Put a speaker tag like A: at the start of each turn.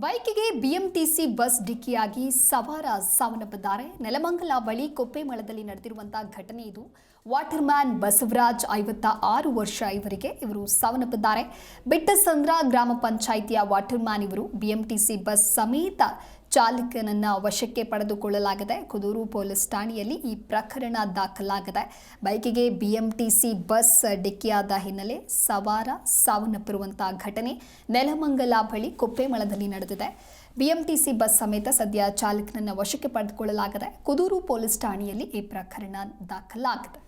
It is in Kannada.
A: ಬೈಕಿಗೆ ಬಿಎಂಟಿಸಿ ಬಸ್ ಡಿಕ್ಕಿಯಾಗಿ ಸವಾರ ಸಾವನ್ನಪ್ಪಿದ್ದಾರೆ. ನೆಲಮಂಗಲ ಬಳಿ ಕೊಪ್ಪೆಮಳದಲ್ಲಿ ನಡೆದಿರುವಂತಹ ಘಟನೆ ಇದು. ವಾಟರ್ಮ್ಯಾನ್ ಬಸವರಾಜ್ 56 ವರ್ಷ ಇವರು ಸಾವನ್ನಪ್ಪಿದ್ದಾರೆ. ಬಿಟ್ಟಸಂದ್ರ ಗ್ರಾಮ ಪಂಚಾಯಿತಿಯ ವಾಟರ್ಮ್ಯಾನ್ ಇವರು ಬಿಎಂಟಿಸಿ ಬಸ್ ಸಮೇತ ಚಾಲಕನನ್ನ ವಶಕ್ಕೆ ಪಡೆದುಕೊಳ್ಳಲಾಗಿದೆ. ಕುದೂರು ಪೊಲೀಸ್ ಠಾಣೆಯಲ್ಲಿ ಈ ಪ್ರಕರಣ ದಾಖಲಾಗಿದೆ. ಬೈಕಿಗೆ ಬಿಎಂಟಿಸಿ ಬಸ್ ಡಿಕ್ಕಿಯಾದ ಹಿನ್ನೆಲೆ ಸವಾರ ಸಾವನ್ನಪ್ಪಿರುವಂತಹ ಘಟನೆ ನೆಲಮಂಗಲ ಬಳಿ ಕೊಪ್ಪೆಮಳದಲ್ಲಿ ನಡೆದಿದೆ. ಬಿಎಂಟಿಸಿ ಬಸ್ ಸಮೇತ ಸದ್ಯ ಚಾಲಕನನ್ನ ವಶಕ್ಕೆ ಪಡೆದುಕೊಳ್ಳಲಾಗಿದೆ. ಕುದೂರು ಪೊಲೀಸ್ ಠಾಣೆಯಲ್ಲಿ ಈ ಪ್ರಕರಣ ದಾಖಲಾಗಿದೆ.